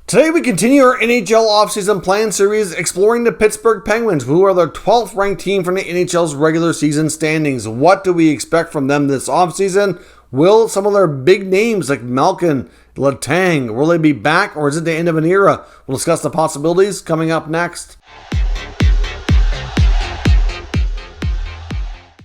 Today we continue our NHL offseason plan series exploring the Pittsburgh Penguins, who are the 12th ranked team from the NHL's regular season standings. What do we expect from them this offseason? Will some of their big names like Malkin, Letang, will they be back, or is it the end of an era? We'll discuss the possibilities coming up next.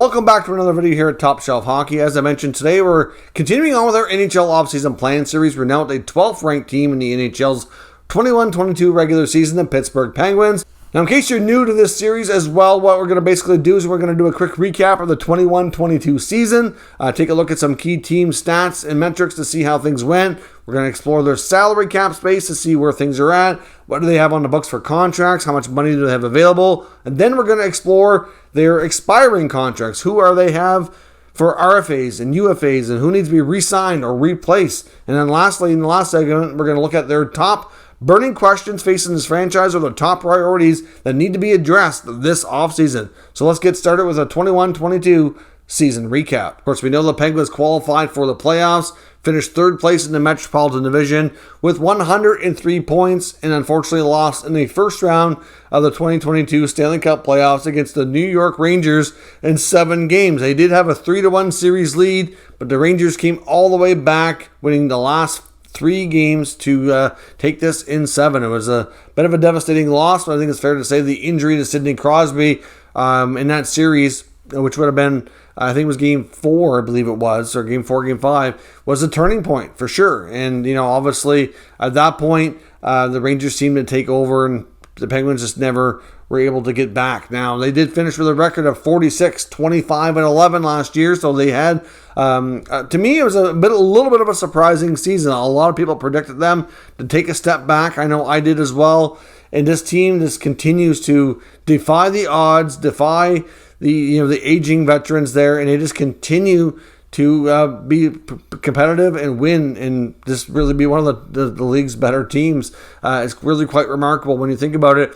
Welcome back to another video here at Top Shelf Hockey. As I mentioned, today we're continuing on with our NHL offseason plan series. We're now at the 12th ranked team in the NHL's 21-22 regular season, the Pittsburgh Penguins. Now, in case you're new to this series as well, what we're going to basically do is we're going to do a quick recap of the 21-22 season, take a look at some key team stats and metrics to see how things went. We're going to explore their salary cap space to see where things are at. What do they have on the books for contracts? How much money do they have available? And then we're going to explore their expiring contracts. Who are they have for RFAs and UFAs, and who needs to be re-signed or replaced? And then lastly, in the last segment, we're going to look at their top burning questions facing this franchise, or the top priorities that need to be addressed this offseason. So let's get started with a 21-22 season recap. Of course, we know the Penguins qualified for the playoffs, finished third place in the Metropolitan Division with 103 points, and unfortunately lost in the first round of the 2022 Stanley Cup playoffs against the New York Rangers in 7 games. They did have a 3-1 series lead, but the Rangers came all the way back, winning the last 3 games to take this in 7. It was a bit of a devastating loss, but I think it's fair to say the injury to Sidney Crosby in that series, which would have been, I think it was game 4, I believe it was, or game 4, game 5, was a turning point for sure. And, obviously at that point, the Rangers seemed to take over, and the Penguins just never were able to get back. Now, they did finish with a record of 46, 25, and 11 last year, so they had, to me, it was a little bit of a surprising season. A lot of people predicted them to take a step back. I know I did as well. And this team just continues to defy the odds, defy the aging veterans there, and they just continue to be competitive and win and just really be one of the league's better teams. It's really quite remarkable when you think about it.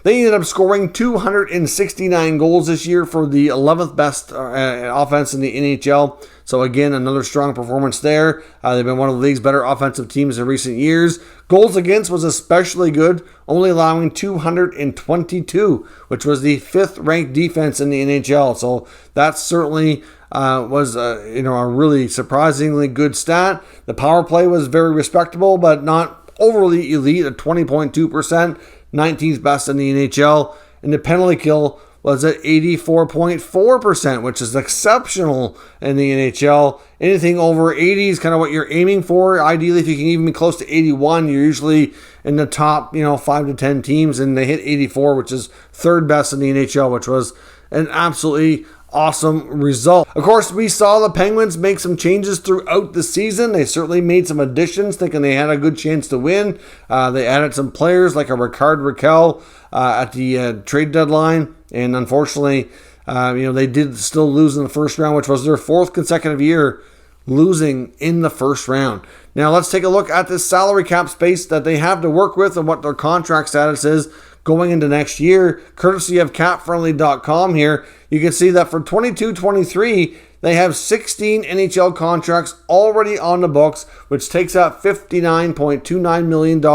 They ended up scoring 269 goals this year for the 11th best offense in the NHL. So again, another strong performance there. They've been one of the league's better offensive teams in recent years. Goals against was especially good, only allowing 222, which was the 5th ranked defense in the NHL. So that certainly was a really surprisingly good stat. The power play was very respectable, but not overly elite at 20.2%. 19th best in the NHL, and the penalty kill was at 84.4%, which is exceptional in the NHL. Anything over 80 is kind of what you're aiming for. Ideally, if you can even be close to 81, you're usually in the top, 5 to 10 teams, and they hit 84, which is 3rd best in the NHL, which was an absolutely awesome result. Of course, we saw the Penguins make some changes throughout the season. They certainly made some additions, thinking they had a good chance to win. They added some players like a Rickard Rakell at the trade deadline, and unfortunately, they did still lose in the first round, which was their 4th consecutive year losing in the first round. Now, let's take a look at this salary cap space that they have to work with and what their contract status is going into next year, courtesy of CapFriendly.com here. You can see that for 22-23, they have 16 NHL contracts already on the books, which takes out $59.29 million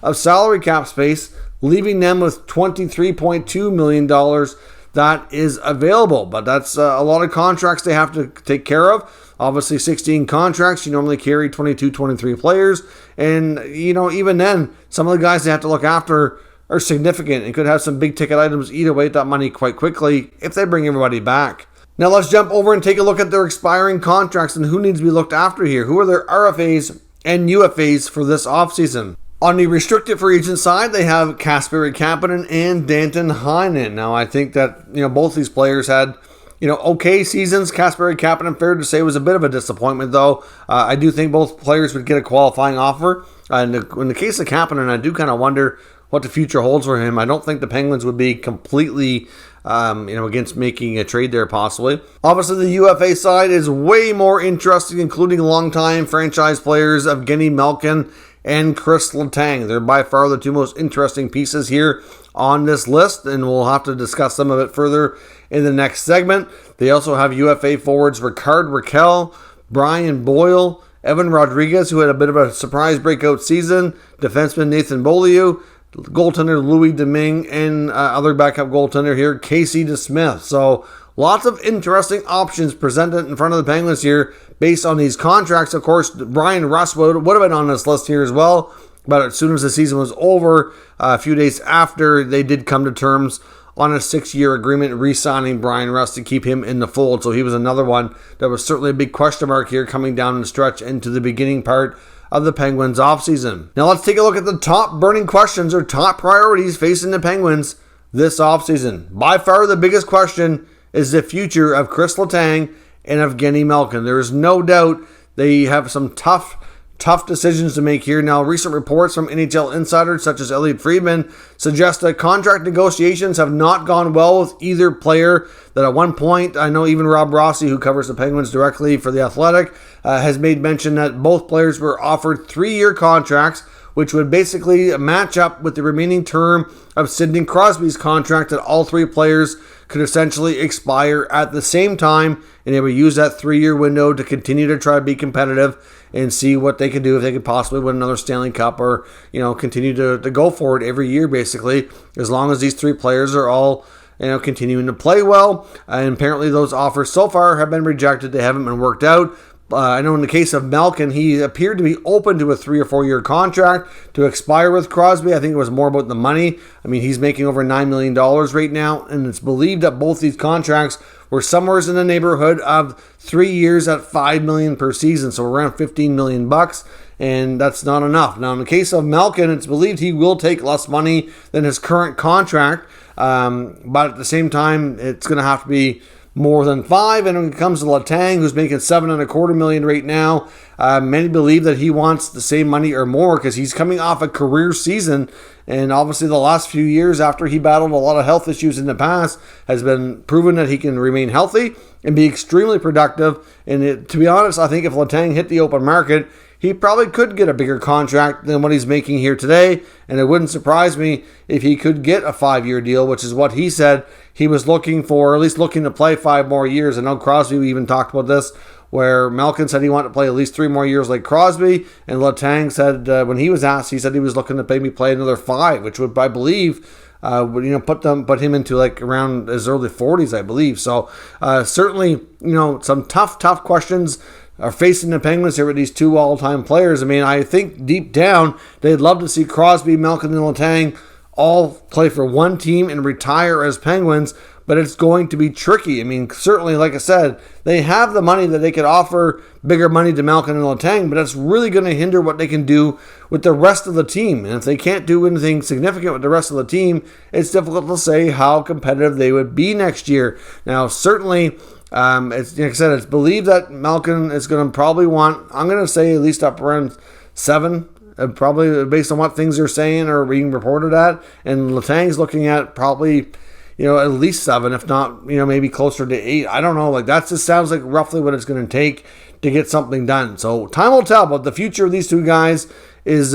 of salary cap space, leaving them with $23.2 million that is available. But that's a lot of contracts they have to take care of. Obviously, 16 contracts, you normally carry 22, 23 players. And, even then, some of the guys they have to look after are significant and could have some big ticket items eat away at that money quite quickly if they bring everybody back. Now let's jump over and take a look at their expiring contracts and who needs to be looked after here. Who are their RFAs and UFAs for this offseason? On the restricted free agent side, they have Kasperi Kapanen and Danton Heinen. Now I think that both these players had okay seasons. Kasperi Kapanen, fair to say, was a bit of a disappointment though. I do think both players would get a qualifying offer. And in the case of Kapanen, I do kind of wonder what the future holds for him. I don't think the Penguins would be completely, against making a trade there possibly. Obviously, the UFA side is way more interesting, including longtime franchise players Evgeny Malkin and Chris Letang. They're by far the 2 most interesting pieces here on this list, and we'll have to discuss them a bit further in the next segment. They also have UFA forwards Rickard Rakell, Brian Boyle, Evan Rodriguez, who had a bit of a surprise breakout season, defenseman Nathan Beaulieu, goaltender Louis Domingue, and other backup goaltender here, Casey DeSmith. So lots of interesting options presented in front of the Penguins here based on these contracts. Of course, Brian Rust would have been on this list here as well, but as soon as the season was over, a few days after, they did come to terms on a 6-year agreement, re-signing Brian Rust to keep him in the fold. So he was another one that was certainly a big question mark here coming down the stretch into the beginning part of the Penguins offseason. Now let's take a look at the top burning questions or top priorities facing the Penguins this offseason. By far the biggest question is the future of Chris Letang and Evgeny Malkin. There is no doubt they have some tough decisions to make here. Now, recent reports from NHL insiders such as Elliot Friedman suggest that contract negotiations have not gone well with either player. That at one point, I know even Rob Rossi, who covers the Penguins directly for The Athletic, has made mention that both players were offered 3-year contracts, which would basically match up with the remaining term of Sidney Crosby's contract, that all 3 players could essentially expire at the same time, and they would use that 3-year window to continue to try to be competitive and see what they can do if they could possibly win another Stanley Cup, or continue to go for it every year, basically, as long as these 3 players are all continuing to play well. And apparently those offers so far have been rejected. They haven't been worked out. I know in the case of Malkin, he appeared to be open to a 3 or 4 year contract to expire with Crosby. I think it was more about the money. I mean, he's making over $9 million right now, and it's believed that both these contracts were somewhere in the neighborhood of 3 years at $5 million per season, so around $15 million bucks, and that's not enough. Now, in the case of Malkin, it's believed he will take less money than his current contract, but at the same time, it's going to have to be more than 5. And when it comes to Letang, who's making $7.25 million right now, many believe that he wants the same money or more because he's coming off a career season. And obviously the last few years, after he battled a lot of health issues in the past, has been proven that he can remain healthy and be extremely productive. And to be honest, I think if Letang hit the open market, he probably could get a bigger contract than what he's making here today. And it wouldn't surprise me if he could get a 5-year deal, which is what he said he was looking for, or at least looking to play 5 more years. I know Crosby even talked about this, where Malkin said he wanted to play at least 3 more years like Crosby, and Letang said when he was asked, he said he was looking to maybe play another 5, which would, I believe, put him into like around his early 40s, I believe. So certainly, some tough questions are facing the Penguins here with these 2 all-time players. I mean, I think deep down they'd love to see Crosby, Malkin, and Letang all play for one team and retire as Penguins, but it's going to be tricky. I mean, certainly, like I said, they have the money that they could offer bigger money to Malkin and Letang, but that's really going to hinder what they can do with the rest of the team. And if they can't do anything significant with the rest of the team, it's difficult to say how competitive they would be next year. Now, certainly, it's, like I said, it's believed that Malkin is going to probably want, I'm going to say at least up around 7, probably based on what things are saying or being reported at. And Letang's looking at probably, at least 7, if not, maybe closer to 8. I don't know. Like, that just sounds like roughly what it's going to take to get something done. So time will tell, but the future of these 2 guys is,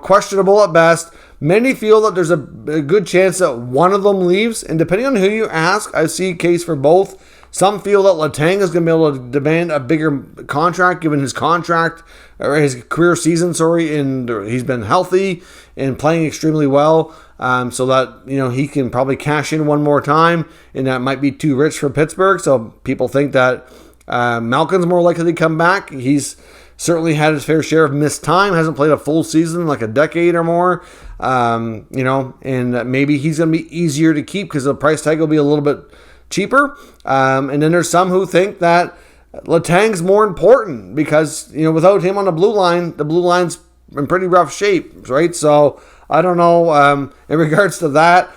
questionable at best. Many feel that there's a good chance that one of them leaves, and depending on who you ask, I see a case for both. Some feel that Letang is going to be able to demand a bigger contract given his contract, or his career season, and he's been healthy and playing extremely well, so that, he can probably cash in one more time, and that might be too rich for Pittsburgh. So people think that Malkin's more likely to come back. He's certainly had his fair share of missed time, hasn't played a full season in like a decade or more, and maybe he's going to be easier to keep because the price tag will be a little bit cheaper. And then there's some who think that Letang's more important because, without him on the blue line's in pretty rough shape, right? So I don't know in regards to that,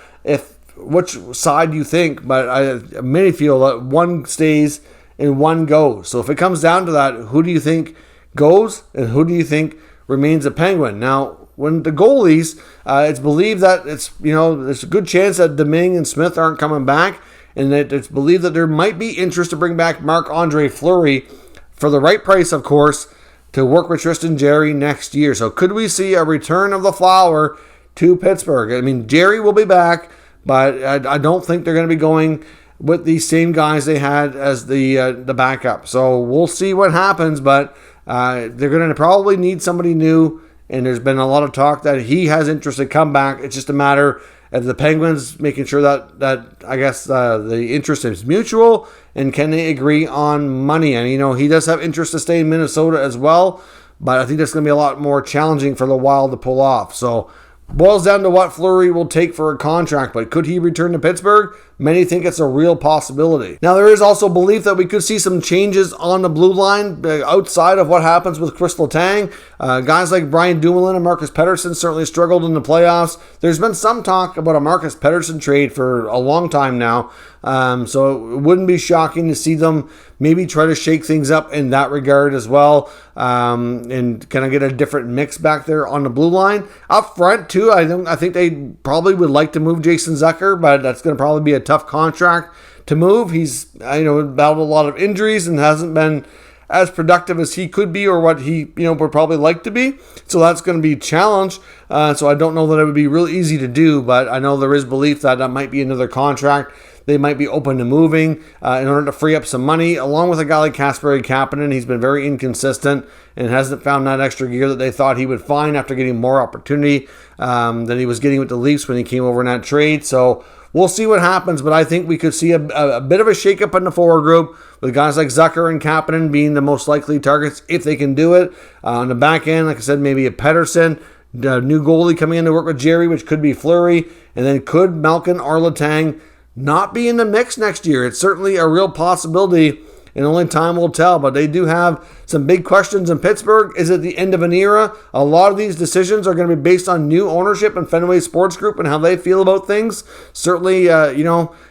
which side you think, but many feel that one stays and one goes. So if it comes down to that, who do you think goes and who do you think remains a Penguin? Now, when the goalies, it's believed that there's a good chance that Domingue and Smith aren't coming back, and that it's believed that there might be interest to bring back Marc-Andre Fleury for the right price, of course, to work with Tristan Jarry next year. So could we see a return of the Flower to Pittsburgh? I mean, Jarry will be back, but I don't think they're going to be going with the same guys they had as the backup. So we'll see what happens, but They're going to probably need somebody new, and there's been a lot of talk that he has interest to come back. It's just a matter of the Penguins making sure that I guess the interest is mutual, and can they agree on money? And, he does have interest to stay in Minnesota as well, but I think that's going to be a lot more challenging for the Wild to pull off. So, boils down to what Fleury will take for a contract, but could he return to Pittsburgh? Many think it's a real possibility. Now, there is also belief that we could see some changes on the blue line outside of what happens with Chris Letang. Guys like Brian Dumoulin and Marcus Pettersson certainly struggled in the playoffs. There's been some talk about a Marcus Pettersson trade for a long time now, so it wouldn't be shocking to see them maybe try to shake things up in that regard as well, and kind of get a different mix back there on the blue line. Up front, too, I think they probably would like to move Jason Zucker, but that's going to probably be a tough contract to move. He's, battled a lot of injuries and hasn't been as productive as he could be or what he, would probably like to be. So that's going to be a challenge. So I don't know that it would be real easy to do, but I know there is belief that might be another contract they might be open to moving in order to free up some money, along with a guy like Kasperi Kapanen. He's been very inconsistent and hasn't found that extra gear that they thought he would find after getting more opportunity than he was getting with the Leafs when he came over in that trade. So we'll see what happens, but I think we could see a bit of a shakeup in the forward group, with guys like Zucker and Kapanen being the most likely targets if they can do it. On the back end, like I said, maybe a Pettersson, new goalie coming in to work with Jerry, which could be Fleury, and then could Malkin or Letang not be in the mix next year? It's certainly a real possibility, and only time will tell, but they do have some big questions in Pittsburgh. Is it the end of an era? A lot of these decisions are going to be based on new ownership and Fenway Sports Group and how they feel about things. Certainly,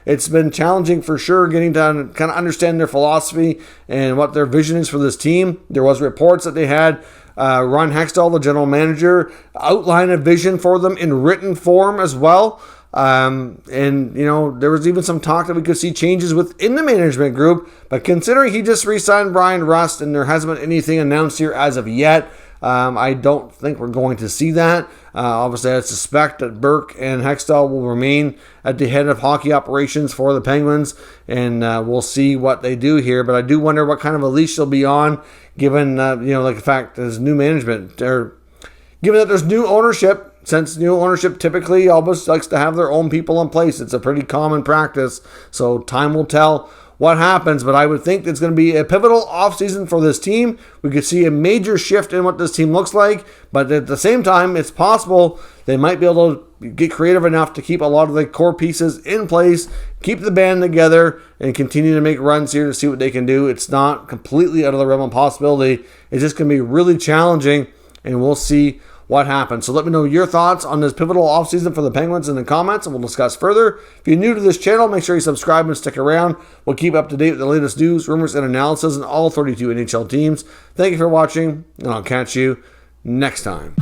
it's been challenging for sure getting to kind of understand their philosophy and what their vision is for this team. There was reports that they had Ron Hextall, the general manager, outline a vision for them in written form as well. There was even some talk that we could see changes within the management group, but considering he just re-signed Brian Rust and there hasn't been anything announced here as of yet, I don't think we're going to see that. Obviously, I suspect that Burke and Hextall will remain at the head of hockey operations for the Penguins, and we'll see what they do here. But I do wonder what kind of a leash they'll be on, given the fact that there's new management, or given that there's new ownership. Since new ownership typically almost likes to have their own people in place, it's a pretty common practice. So time will tell what happens, but I would think it's going to be a pivotal offseason for this team. We could see a major shift in what this team looks like, but at the same time, it's possible they might be able to get creative enough to keep a lot of the core pieces in place, keep the band together, and continue to make runs here to see what they can do. It's not completely out of the realm of possibility. It's just going to be really challenging, and we'll see what happens. So let me know your thoughts on this pivotal offseason for the Penguins in the comments, and we'll discuss further. If you're new to this channel, make sure you subscribe and stick around. We'll keep up to date with the latest news, rumors, and analysis on all 32 NHL teams. Thank you for watching, and I'll catch you next time.